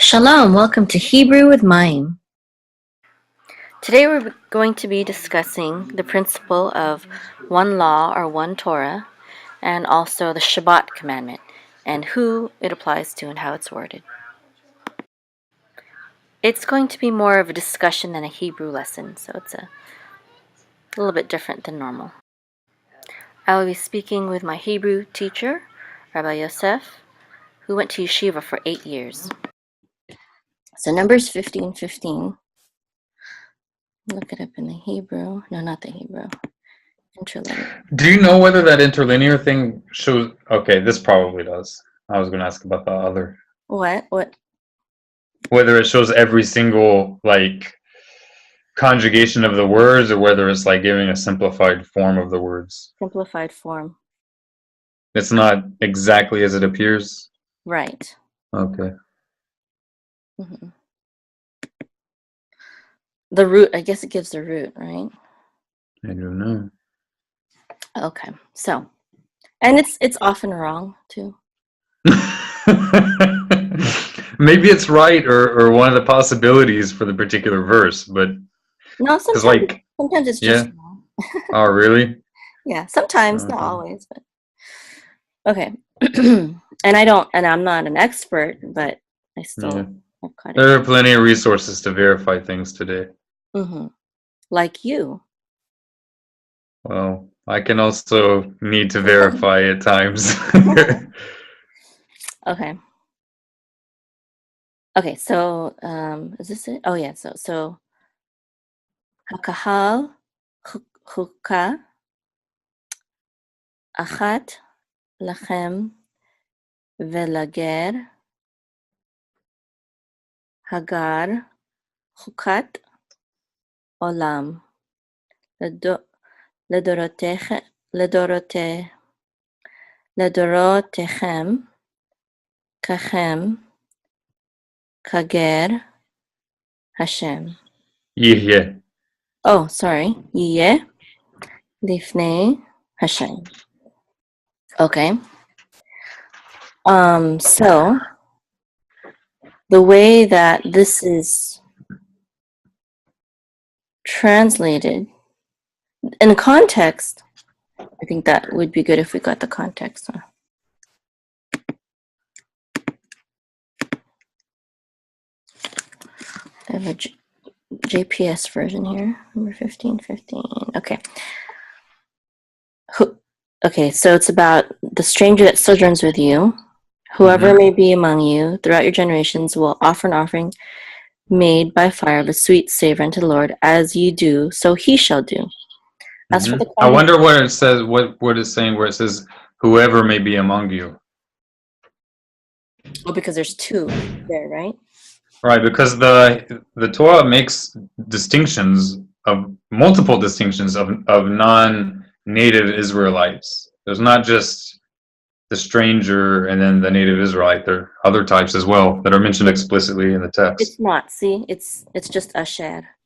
Shalom, welcome to Hebrew with Mayim. Today we're going to be discussing the principle of one law or one Torah, and also the Shabbat commandment, and who it applies to and how it's worded. It's going to be more of a discussion than a Hebrew lesson, so it's a little bit different than normal. I will be speaking with my Hebrew teacher, Rabbi Yosef, who went to yeshiva for 8 years. So Numbers 15:15. Look it up in the Hebrew. No, not the Hebrew. Interlinear. Do you know whether that interlinear thing shows? Okay, this probably does. I was going to ask about the other. What? Whether it shows every single conjugation of the words, or whether it's giving a simplified form of the words. Simplified form. It's not exactly as it appears. Right. Okay. Mm-hmm. The root, I guess it gives the root, right? I don't know. Okay, so, and it's often wrong too. Maybe it's right, or one of the possibilities for the particular verse, but no, sometimes it's just wrong. Oh, really? Yeah, sometimes, not always, but okay. and I'm not an expert, but I still have caught it. There are plenty of resources to verify things today. Mm-hmm. Like you. Well, I can also need to verify at times. Okay, so is this it? Oh yeah, so Hakahal Chukah Achat Lachem Velager Hagar Chukat Olam Ledorotechem Kachem Kager Hashem. Yeah. Oh, sorry. Yeh Lifnei Hashem. Okay. So the way that this is translated in context, I think that would be good if we got the context. I have a JPS version here, number 1515. Okay. Okay, so it's about the stranger that sojourns with you. Whoever may be among you throughout your generations will offer an offering made by fire of a sweet savor unto the Lord. As you do, so he shall do. As for the I wonder what it says, what it's saying where it says, whoever may be among you. Oh, because there's two there, right? Right, because the Torah makes distinctions of multiple distinctions of non-native Israelites. There's not just the stranger and then the native Israelite. There are other types as well that are mentioned explicitly in the text. It's not. See, it's just asher.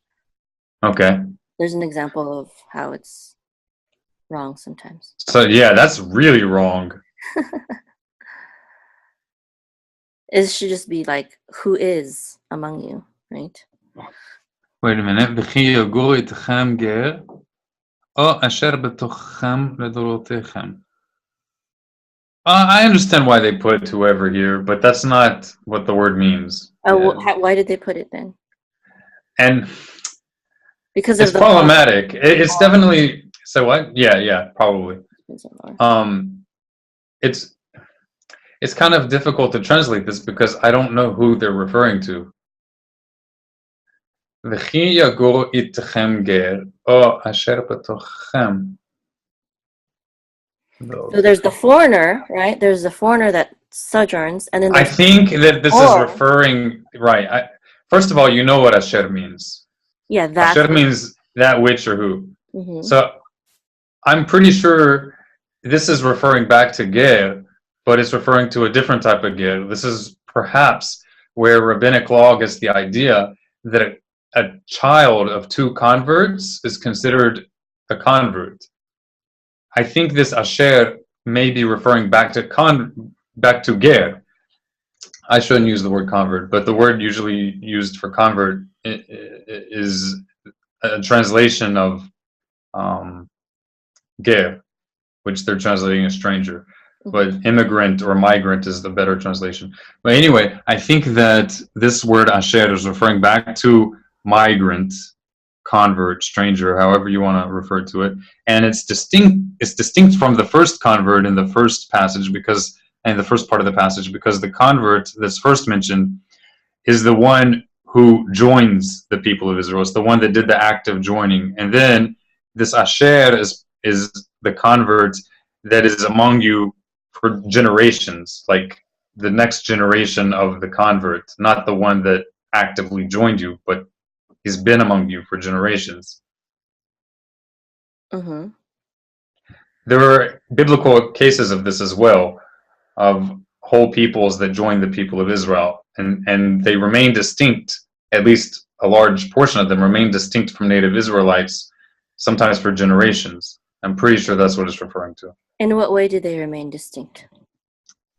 Okay. There's an example of how it's wrong sometimes. So yeah, that's really wrong. It should just be like, who is among you, right? Wait a minute. וכי יגור איתכם גר, או אשר בתוככם לדורותיכם. I understand why they put whoever here, but that's not what the word means. Why did they put it then? And because it's problematic. It's definitely. So what? Yeah, probably. It's kind of difficult to translate this because I don't know who they're referring to. וכי יגור איתכם גר, או אשר בתוככם. So there's the foreigner, right? There's the foreigner that sojourns, and then I think that this is referring, right? First of all, you know what asher means. Yeah, that. Asher means that which or who. Mm-hmm. So I'm pretty sure this is referring back to ger, but it's referring to a different type of ger. This is perhaps where rabbinic law gets the idea that a child of two converts is considered a convert. I think this asher may be referring back to ger. I shouldn't use the word convert, but the word usually used for convert is a translation of ger, which they're translating as stranger. But immigrant or migrant is the better translation. But anyway, I think that this word asher is referring back to migrant, convert, stranger, however you want to refer to it. And it's distinct from the first convert in the first passage because and the first part of the passage because the convert that's first mentioned is the one who joins the people of Israel. It's the one that did the act of joining. And then this asher is the convert that is among you for generations, like the next generation of the convert, not the one that actively joined you, but he's been among you for generations. Mm-hmm. There are biblical cases of this as well, of whole peoples that joined the people of Israel, and they remain distinct, at least a large portion of them remain distinct from native Israelites, sometimes for generations. I'm pretty sure that's what it's referring to. In what way do they remain distinct?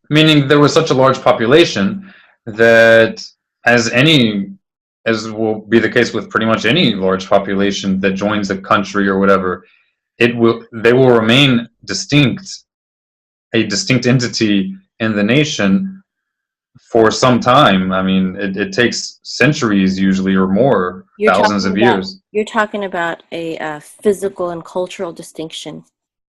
Meaning there was such a large population that as will be the case with pretty much any large population that joins a country or whatever, they will remain distinct, a distinct entity in the nation for some time. I mean, it takes centuries usually or more, thousands of years. You're talking about a physical and cultural distinction,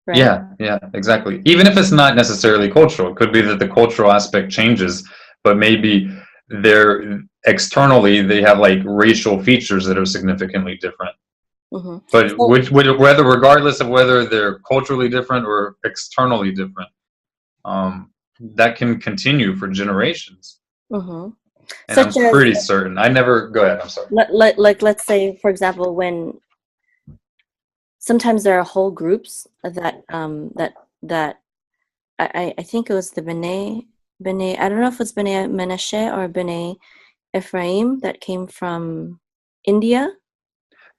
right? Yeah, exactly. Even if it's not necessarily cultural, it could be that the cultural aspect changes, but maybe externally they have like racial features that are significantly different. Mm-hmm. But whether regardless of whether they're culturally different or externally different, that can continue for generations. Mm-hmm. And such I'm pretty certain. I never go ahead. I'm sorry. Let's say, for example, when sometimes there are whole groups that I think it was the B'nai. I don't know if it's B'nai Menashe or B'nai Ephraim that came from India.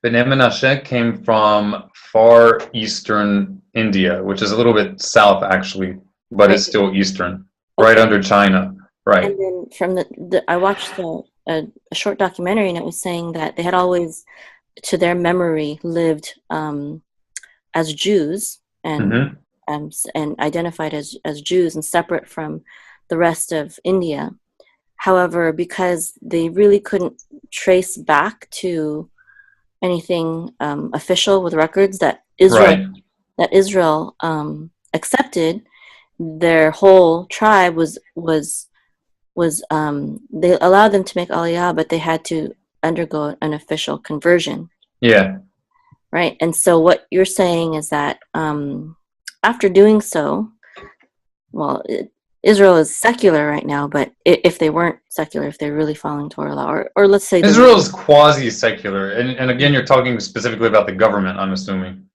B'nai Menashe came from far eastern India, which is a little bit south actually, but it's still eastern, right under China. Right. And then from I watched a short documentary, and it was saying that they had always, to their memory, lived as Jews and identified as Jews and separate from the rest of India. However, because they really couldn't trace back to anything official with records that Israel accepted, their whole tribe was they allowed them to make aliyah, but they had to undergo an official conversion. Yeah. Right. And so what you're saying is that after doing so, well, Israel is secular right now, but if they weren't secular, if they're really following Torah law, or let's say Israel is quasi-secular, and again, you're talking specifically about the government, I'm assuming.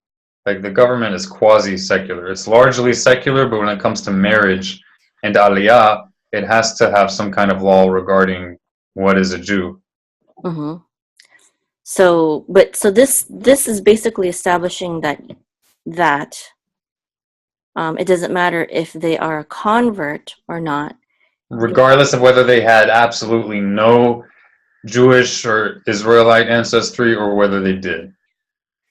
Like the government is quasi-secular. It's largely secular, but when it comes to marriage and aliyah, it has to have some kind of law regarding what is a Jew. Mm-hmm. So this is basically establishing that it doesn't matter if they are a convert or not, regardless of whether they had absolutely no Jewish or Israelite ancestry or whether they did.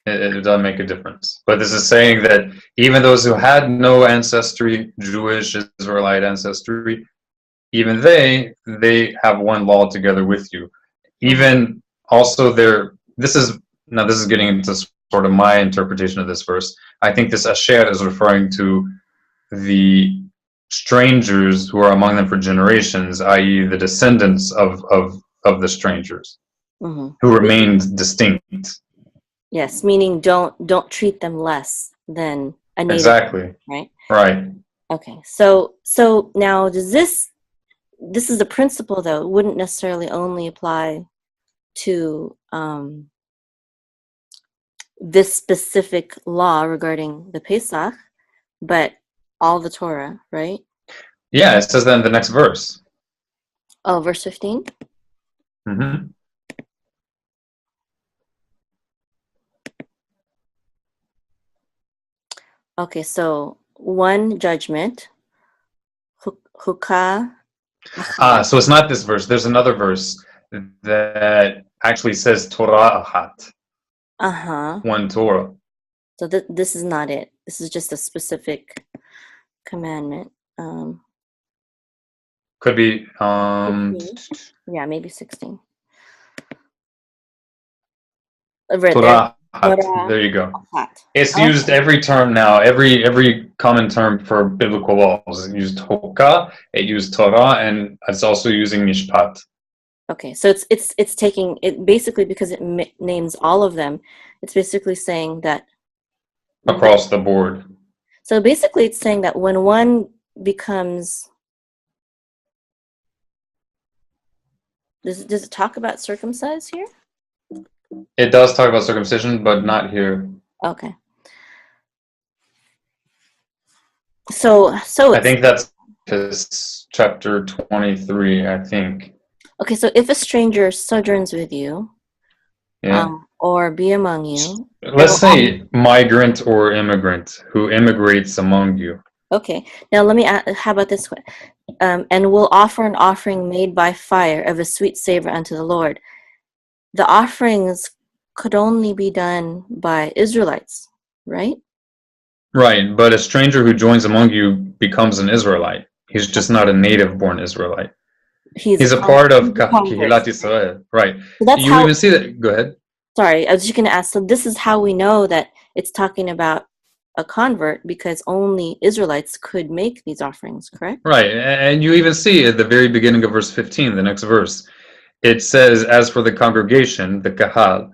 It doesn't make a difference. But this is saying that even those who had no ancestry, Jewish, Israelite ancestry, even they have one law together with you. Even also this is getting into sort of my interpretation of this verse. I think this asher is referring to the strangers who are among them for generations, i.e. the descendants of the strangers who remained distinct. Yes, meaning don't treat them less than a native. Exactly. Right. Okay. So now this is a principle, though, it wouldn't necessarily only apply to this specific law regarding the Pesach, but all the Torah, right? Yeah, it says that in the next verse. Oh, verse 15? Mm-hmm. Okay, so one judgment, hukah So it's not this verse. There's another verse that actually says Torah ahat. One Torah. So this is not it. This is just a specific commandment. Could be 16. Yeah, maybe 16. Right Torah. Torah. There you go. It's used every term now. Every common term for biblical laws. It used Hoka, it used Torah, and it's also using Mishpat. Okay, so it's taking it basically because it names all of them. It's basically saying that across the board. So basically, it's saying that when one becomes, does it talk about circumcised here? It does talk about circumcision, but not here. Okay. So I think that's chapter 23, I think. Okay, so if a stranger sojourns with you, or be among you. Let's say migrant or immigrant who immigrates among you. Okay, now let me add, how about this one? And will offer an offering made by fire of a sweet savor unto the Lord. The offerings could only be done by Israelites, right? Right, but a stranger who joins among you becomes an Israelite. He's just not a native-born Israelite. He's a part of Kahilat Israel. Right. So that's you even see that. Go ahead. Sorry, I was just going to ask. So this is how we know that it's talking about a convert, because only Israelites could make these offerings, correct? Right, and you even see at the very beginning of verse 15, the next verse, it says, as for the congregation, the kahal,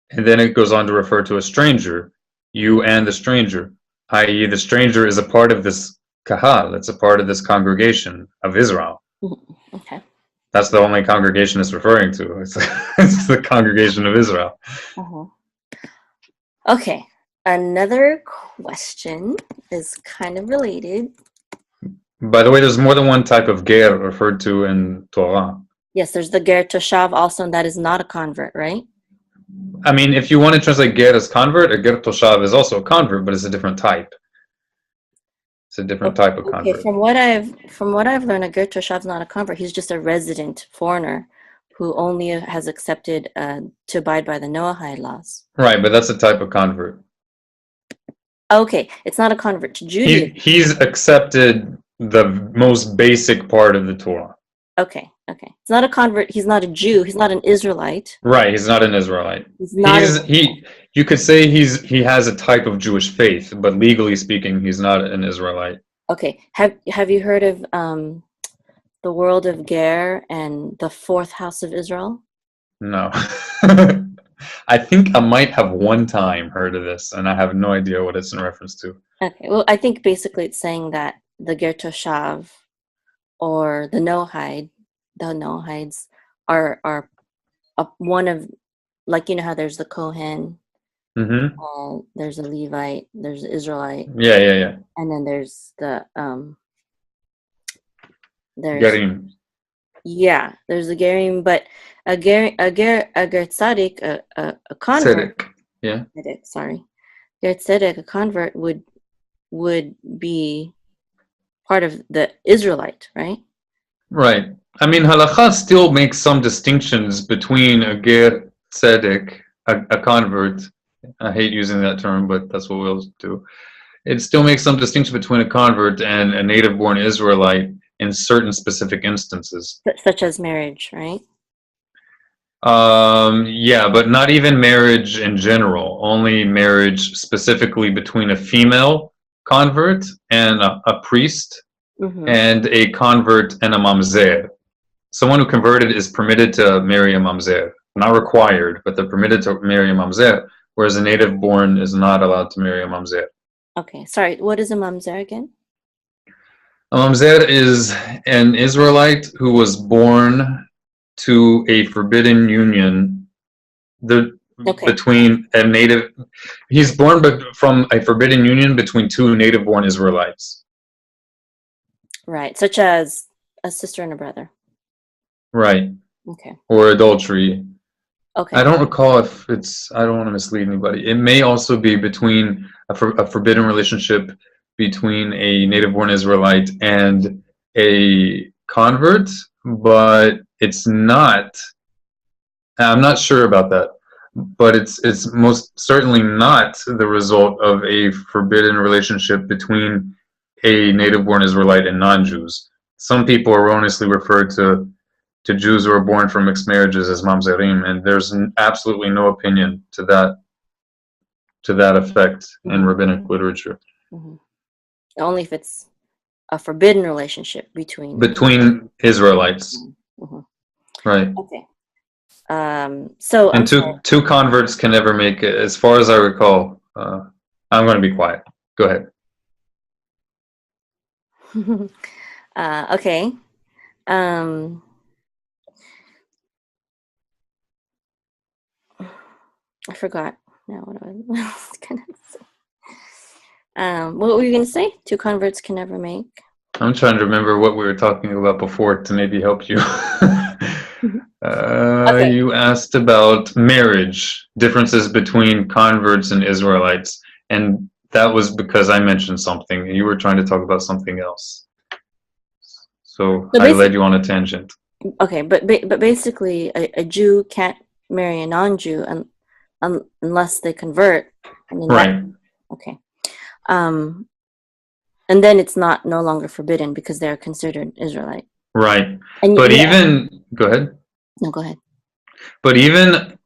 and then it goes on to refer to a stranger, you and the stranger, i.e. the stranger is a part of this kahal, it's a part of this congregation of Israel. Okay. That's the only congregation it's referring to. It's the congregation of Israel. Okay. Another question is kind of related. By the way, there's more than one type of ger referred to in Torah. Yes, there's the ger toshav also, and that is not a convert, right? I mean, if you want to translate ger as convert, a ger toshav is also a convert, but it's a different type. It's a different type of convert. Okay, from what I've learned, a ger toshav is not a convert. He's just a resident foreigner who only has accepted to abide by the Noahide laws. Right, but that's a type of convert. Okay, it's not a convert to Judaism. He's accepted the most basic part of the Torah. Okay. It's not a convert. He's not a Jew. He's not an Israelite. Right, he's not an Israelite. You could say he has a type of Jewish faith, but legally speaking, he's not an Israelite. Okay. Have you heard of the world of Ger and the fourth house of Israel? No. I think I might have one time heard of this, and I have no idea what it's in reference to. Okay, well, I think basically it's saying that the Ger Toshav or the Noahides are one of, like, you know how there's the Kohen, there's a Levite, there's the Israelite. Yeah. And then there's the there's Gerim. Yeah, there's a Gerim, but a ger tzaddik, a convert. Tzedek. Yeah. Tzedek, sorry, ger tzedek, a convert would be part of the Israelite, right? Right. I mean, halakha still makes some distinctions between a ger tzedek, a convert. I hate using that term, but that's what we'll do. It still makes some distinction between a convert and a native-born Israelite in certain specific instances. Such as marriage, right? Yeah, but not even marriage in general. Only marriage specifically between a female convert and a priest, and a convert and a mamzer. Someone who converted is permitted to marry a mamzer. Not required, but they're permitted to marry a mamzer, whereas a native-born is not allowed to marry a mamzer. Okay, sorry. What is a mamzer again? A mamzer is an Israelite who was born to a forbidden union between a native. He's born from a forbidden union between two native-born Israelites. Right, such as a sister and a brother. Right. Okay. Or adultery. Okay. I don't recall if it's. I don't want to mislead anybody. It may also be between a forbidden relationship between a native-born Israelite and a convert, but it's not. I'm not sure about that, but it's most certainly not the result of a forbidden relationship between a native-born Israelite and non-Jews. Some people erroneously refer to Jews who are born from mixed marriages as mamzerim, and there's absolutely no opinion to that effect in rabbinic literature. Mm-hmm. Only if it's a forbidden relationship between Israelites. Mm-hmm. Right. Okay. So and two converts can never make it, as far as I recall. I'm going to be quiet. Go ahead. Okay. I forgot now what I was going to say. What were you going to say? Two converts can never make. I'm trying to remember what we were talking about before to maybe help you. Okay. You asked about marriage, differences between converts and Israelites, and that was because I mentioned something, and you were trying to talk about something else. So I led you on a tangent. Okay, but basically, a Jew can't marry a non-Jew unless they convert. Right. Okay. And then it's no longer forbidden because they're considered Israelite. Right. But even go ahead. No, go ahead. But even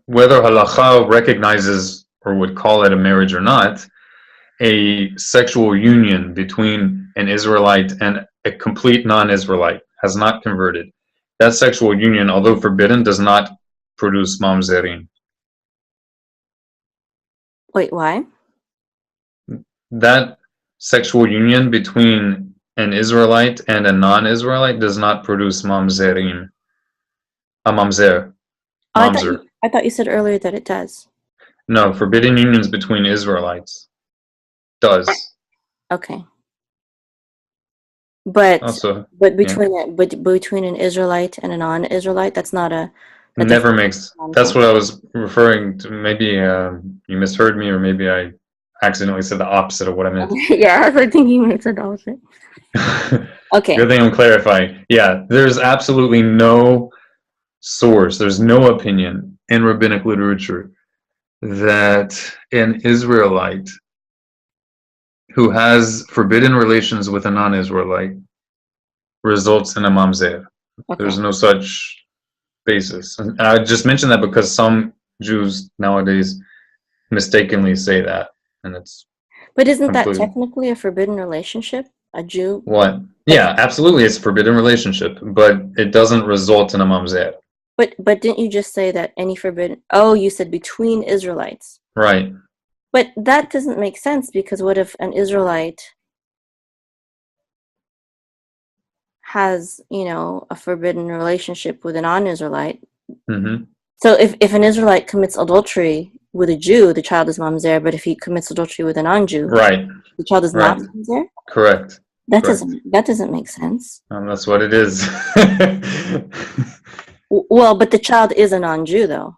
whether halacha recognizes or would call it a marriage or not, a sexual union between an Israelite and a complete non-Israelite has not converted. That sexual union, although forbidden, does not produce mamzerim. Wait, why? That sexual union between an Israelite and a non-Israelite does not produce mamzerim. A mamzer. Mamzer. I thought you said earlier that it does. No, forbidden unions between Israelites does. Okay. But also, between an Israelite and a non-Israelite, that's not a never makes. That's what I was referring to. Maybe you misheard me, or maybe I accidentally said the opposite of what I meant. Yeah, I was thinking you said the opposite. Okay. Good thing I'm clarifying. Yeah, there's absolutely no source, there's no opinion in rabbinic literature that an Israelite who has forbidden relations with a non-Israelite results in a mamzer. Okay. There's no such basis. And I just mentioned that because some Jews nowadays mistakenly say that, and it's. But isn't that technically a forbidden relationship? A Jew? What? Yeah, absolutely, it's a forbidden relationship, but it doesn't result in a mamzer. But didn't you just say that any forbidden? Oh, you said between Israelites. Right. But that doesn't make sense, because what if an Israelite has, a forbidden relationship with a non-Israelite? Mm-hmm. So if an Israelite commits adultery with a Jew, the child is mamzer. But if he commits adultery with a non-Jew, right, the child is not mamzer. Correct. That doesn't make sense. That's what it is. Well, but the child is a non-Jew, though.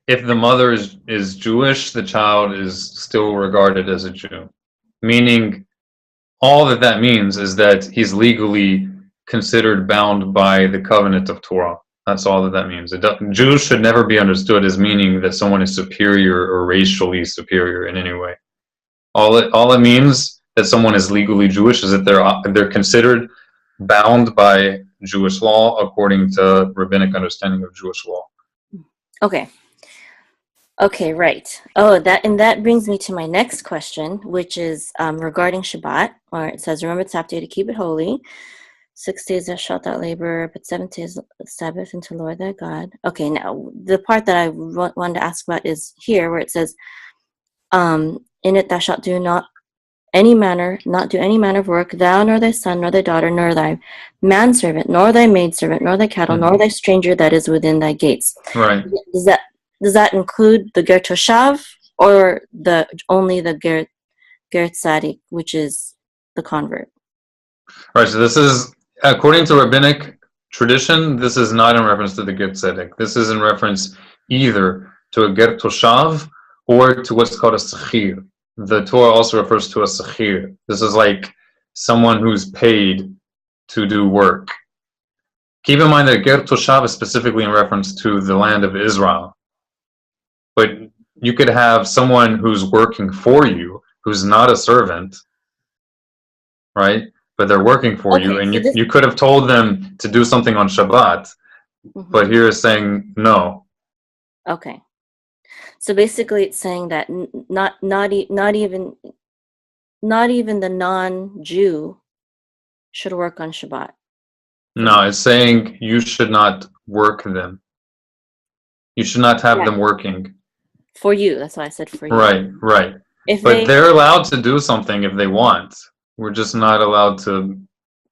If the mother is Jewish, the child is still regarded as a Jew. Meaning, all that means is that he's legally considered bound by the covenant of Torah. That's all that means. Jews should never be understood as meaning that someone is superior or racially superior in any way. All it means that someone is legally Jewish is that they're considered bound by Jewish law according to rabbinic understanding of Jewish law. Okay, right. Oh, that brings me to my next question, which is regarding Shabbat, where it says, "Remember the Sabbath day to keep it holy. 6 days thou shalt not labor, but 7 days Sabbath unto the Lord thy God." Okay, now the part that I wanted to ask about is here, where it says, "In it thou shalt not do any manner of work, thou nor thy son nor thy daughter nor thy manservant nor thy maidservant nor thy cattle nor thy stranger that is within thy gates." Right. Does that include the ger toshav, or only the ger tzadik, which is the convert? Right. So this is, according to rabbinic tradition, this is not in reference to the ger tzedek. This is in reference either to a ger toshav or to what's called a sechir. The Torah also refers to a sechir. This is like someone who's paid to do work. Keep in mind that Ger Toshav is specifically in reference to the land of Israel. But you could have someone who's working for you, who's not a servant, right? But they're working for you, and you could have told them to do something on Shabbat, but here it's saying no. Okay. So basically it's saying that not even the non-Jew should work on Shabbat. No, it's saying you should not work them. You should not have them working. For you, that's why I said for you. Right. But they're allowed to do something if they want. We're just not allowed to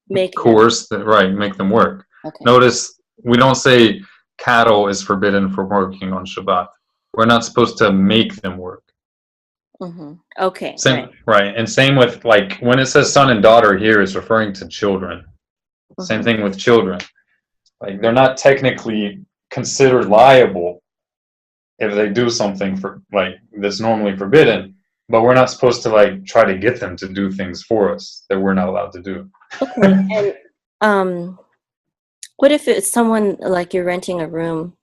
make them work. Okay. Notice we don't say cattle is forbidden for working on Shabbat. We're not supposed to make them work. Okay. Right. And same with, like, when it says son and daughter here, it's referring to children. Same thing with children. Like, they're not technically considered liable if they do something that's normally forbidden, but we're not supposed to try to get them to do things for us that we're not allowed to do. Okay. And what if it's someone like you're renting a room?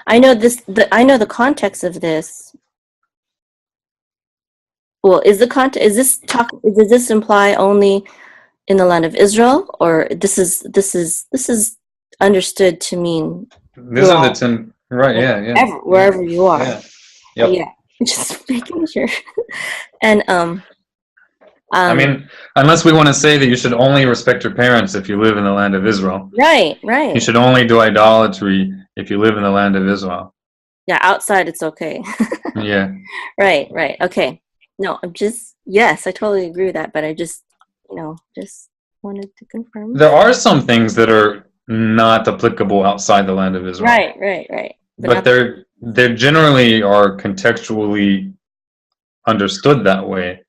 I know the context of this. Well, does this imply only in the land of Israel, or this is understood to mean these are the 10, right? Yeah. Wherever you are. Yeah. Yep. Yeah. Just making sure. And I mean, unless we want to say that you should only respect your parents if you live in the land of Israel. Right. You should only do idolatry if you live in the land of Israel. Yeah, outside it's okay. Yeah. Right. Okay. No, yes, I totally agree with that, but I just wanted to confirm. There are some things that are not applicable outside the land of Israel. Right. But they generally are contextually understood that way.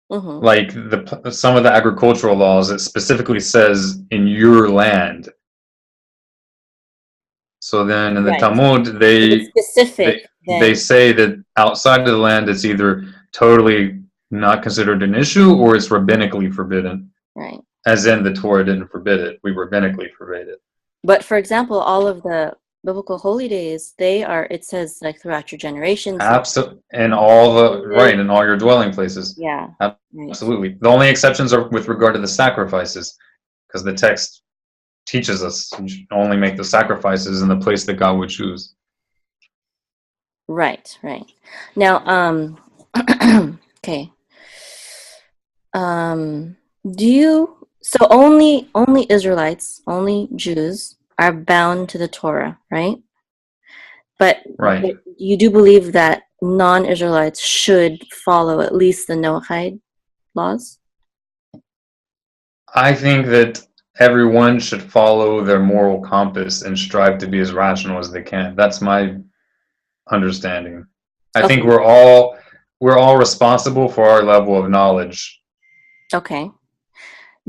Like some of the agricultural laws, it specifically says in your land. So then in the Talmud, they say that outside of the land, it's either totally not considered an issue or it's rabbinically forbidden. Right. As in the Torah didn't forbid it. We rabbinically forbade it. But for example, all of the biblical holy days, it says throughout your generations. Absolutely. And all in all your dwelling places. Yeah. Absolutely. Right. The only exceptions are with regard to the sacrifices, because the text teaches us to only make the sacrifices in the place that God would choose. Right. Now, okay. So only Israelites, only Jews are bound to the Torah, right? But you do believe that non-Israelites should follow at least the Noahide laws? I think that everyone should follow their moral compass and strive to be as rational as they can. That's my understanding. I think we're all responsible for our level of knowledge. Okay.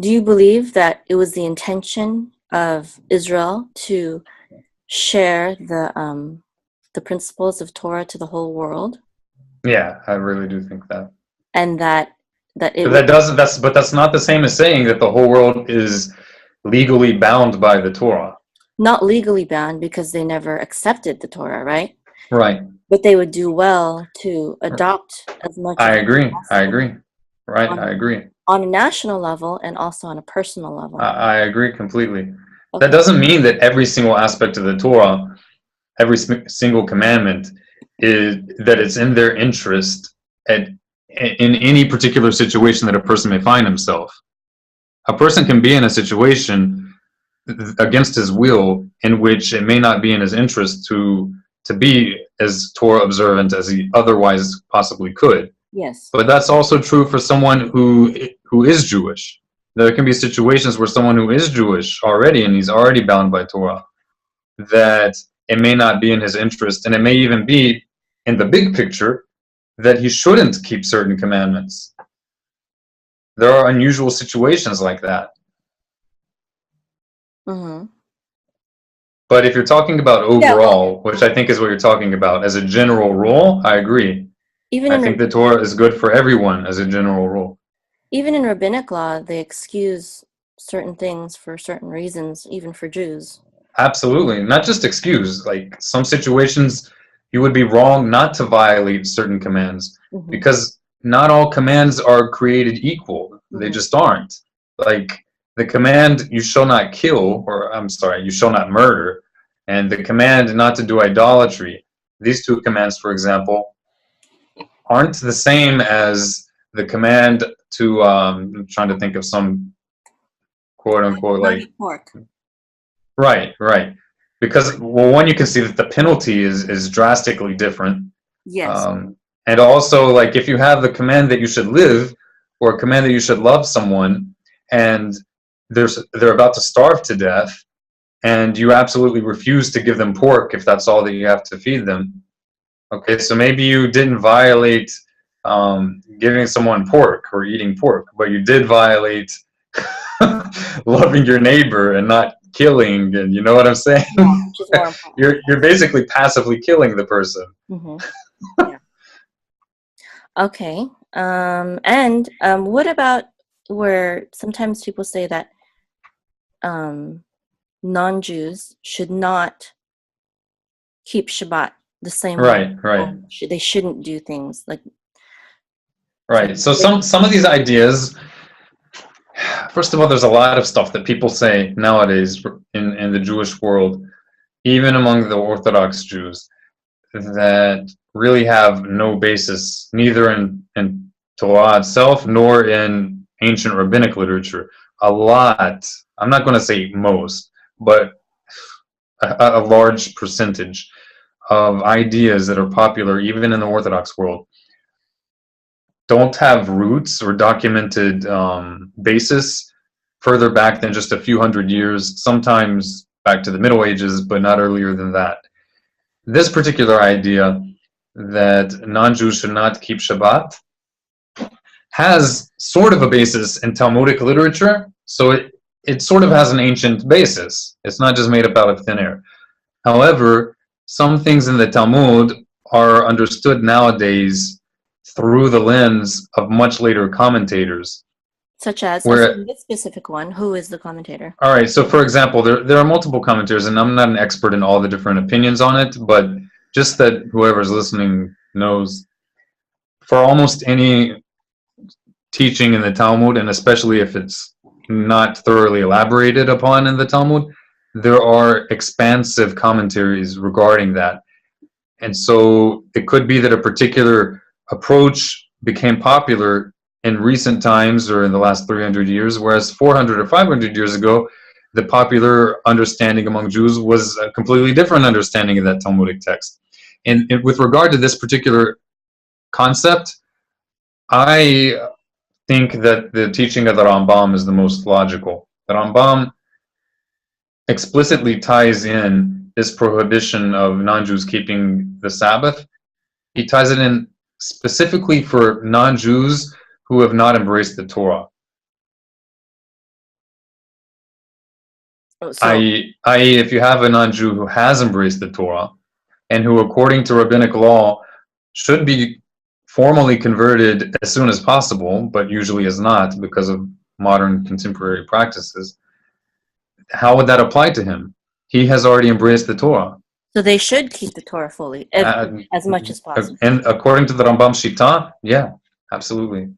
Do you believe that it was the intention of Israel to share the principles of Torah to the whole world? Yeah, I really do think that. And that's not the same as saying that the whole world is legally bound by the Torah. Not legally bound because they never accepted the Torah, right? Right. But they would do well to adopt as much. I agree. Right, I agree. On a national level and also on a personal level. I agree completely. Okay. That doesn't mean that every single aspect of the Torah, every single commandment, it's in their interest in any particular situation that a person may find himself. A person can be in a situation against his will in which it may not be in his interest to be as Torah observant as he otherwise possibly could. Yes. But that's also true for someone who is Jewish. There can be situations where someone who is Jewish already and he's already bound by Torah, that it may not be in his interest, and it may even be in the big picture that he shouldn't keep certain commandments. There are unusual situations like that. Mm-hmm. But if you're talking about overall, which I think is what you're talking about, as a general rule, I agree. I think the Torah is good for everyone as a general rule. Even in rabbinic law, they excuse certain things for certain reasons, even for Jews. Absolutely. Not just excuse. Like some situations, you would be wrong not to violate certain commands because not all commands are created equal. They just aren't. Like the command, you shall not kill, or I'm sorry, you shall not murder, and the command not to do idolatry. These two commands, for example, aren't the same as the command to, I'm trying to think of some quote unquote, Not like, eat pork. right, right. Because, well, one, you can see that the penalty is drastically different. Yes. And also, like, if you have the command that you should live, or a command that you should love someone, and they're about to starve to death, and you absolutely refuse to give them pork if that's all that you have to feed them. Okay, so maybe you didn't violate giving someone pork or eating pork, but you did violate loving your neighbor and not killing, and you know what I'm saying? Yeah, which is more important. You're basically passively killing the person. Yeah. Okay. And what about where sometimes people say that non-Jews should not keep Shabbat the same way. Right. They shouldn't do things like. Right. So some of these ideas, first of all, there's a lot of stuff that people say nowadays in the Jewish world, even among the Orthodox Jews, that really have no basis, neither in Torah itself nor in ancient rabbinic literature. A lot, I'm not going to say most, but a large percentage of ideas that are popular even in the Orthodox world don't have roots or documented basis further back than just a few hundred years, sometimes back to the Middle Ages, but not earlier than that. This particular idea that non-Jews should not keep Shabbat has sort of a basis in Talmudic literature, so it sort of has an ancient basis. It's not just made up out of thin air. However, some things in the Talmud are understood nowadays through the lens of much later commentators. Such as this specific one, who is the commentator? All right, so for example, there are multiple commentators, and I'm not an expert in all the different opinions on it, but just that whoever's listening knows, for almost any teaching in the Talmud, and especially if it's not thoroughly elaborated upon in the Talmud, there are expansive commentaries regarding that. And so it could be that a particular approach became popular in recent times or in the last 300 years, whereas 400 or 500 years ago, the popular understanding among Jews was a completely different understanding of that Talmudic text. And with regard to this particular concept, I think that the teaching of the Rambam is the most logical. The Rambam explicitly ties in this prohibition of non-Jews keeping the Sabbath. He ties it in specifically for non-Jews who have not embraced the Torah. I.e., if you have a non-Jew who has embraced the Torah and who, according to rabbinic law, should be formally converted as soon as possible, but usually is not because of modern contemporary practices, how would that apply to him? He has already embraced the Torah. So they should keep the Torah fully, as much as possible. And according to the Rambam Shita, yeah, absolutely.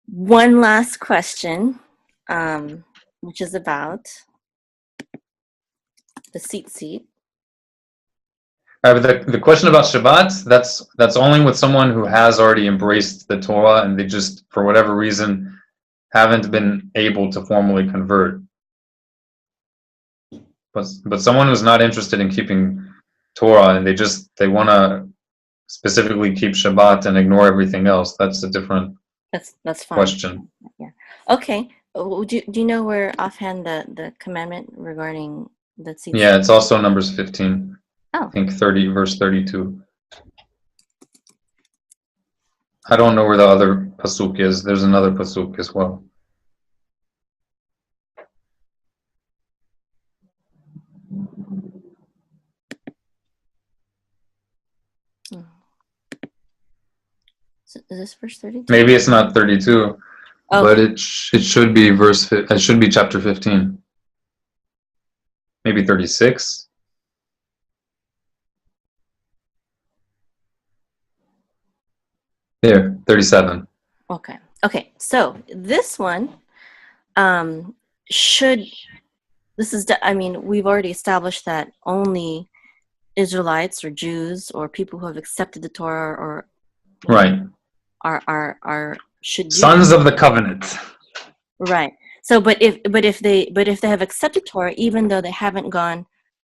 One last question, which is about the seat. But the question about Shabbat, that's only with someone who has already embraced the Torah and they just, for whatever reason, haven't been able to formally convert. But someone who's not interested in keeping Torah and they want to specifically keep Shabbat and ignore everything else, that's a different that's fine. Question. Yeah. Okay. Do you know where offhand the commandment regarding the seat? Yeah, it's also Numbers 15. Oh. I think 30, verse 32. I don't know where the other pasuk is. There's another pasuk as well. So is this verse 32? Maybe it's not 32. but it should be it should be chapter 15. Maybe 36. There, 37. Okay. So this one we've already established that only Israelites or Jews or people who have accepted the Torah or right should do sons of the covenant. Right. So, but if they have accepted Torah, even though they haven't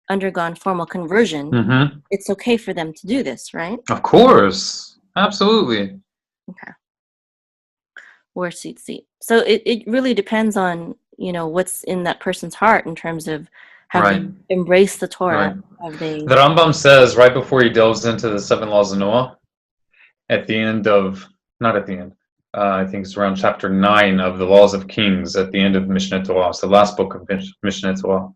undergone formal conversion, it's okay for them to do this, right? Of course, absolutely. Okay. Or seat. So it really depends on what's in that person's heart in terms of have they embraced the Torah. Have they? The Rambam says right before he delves into the 7 laws of Noah, at the end of not at the end. I think it's around chapter 9 of the Laws of Kings at the end of Mishneh Torah. It's the last book of Mishneh Torah.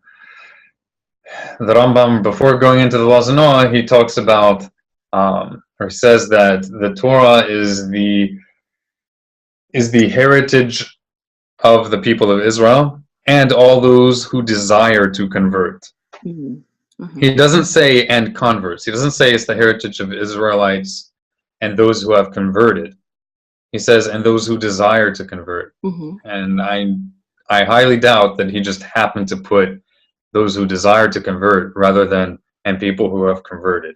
The Rambam, before going into the Laws of Noah, he talks about, or he says that the Torah is the heritage of the people of Israel and all those who desire to convert. He doesn't say and converts. He doesn't say it's the heritage of Israelites and those who have converted. He says, and those who desire to convert. And I highly doubt that he just happened to put those who desire to convert rather than and people who have converted.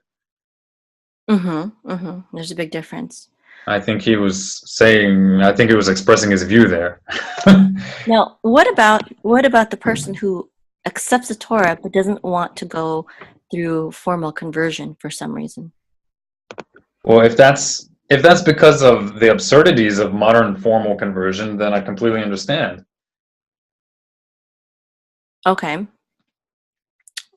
There's a big difference. I think he was expressing his view there. Now, what about the person who accepts the Torah but doesn't want to go through formal conversion for some reason? Well, if that's because of the absurdities of modern formal conversion, then I completely understand. Okay.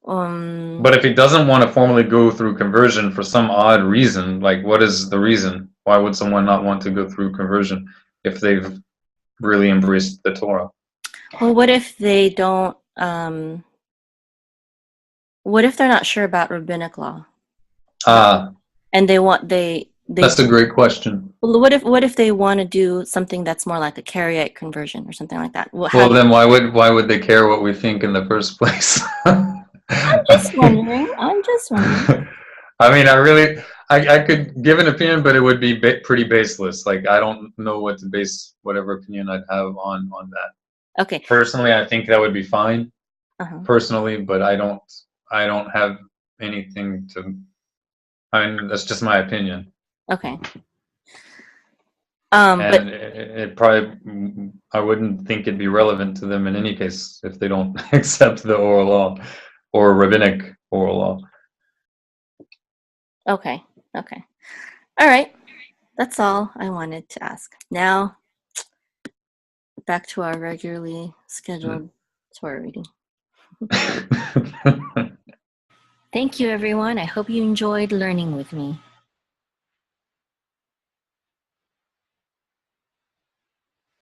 But if he doesn't want to formally go through conversion for some odd reason, like what is the reason? Why would someone not want to go through conversion if they've really embraced the Torah? Well, what if they don't? What if they're not sure about rabbinic law? And That's a great question. Well, what if they want to do something that's more like a Karaite conversion or something like that? Well, then why would they care what we think in the first place? I'm just wondering. I mean, I could give an opinion, but it would be pretty baseless. Like, I don't know what to base whatever opinion I'd have on that. Okay. Personally, I think that would be fine. Personally, but I don't have anything to. I mean, that's just my opinion. Okay. And it probably, I wouldn't think it'd be relevant to them in any case if they don't accept the oral law or rabbinic oral law. Okay. All right. That's all I wanted to ask. Now, back to our regularly scheduled Torah reading. Thank you, everyone. I hope you enjoyed learning with me.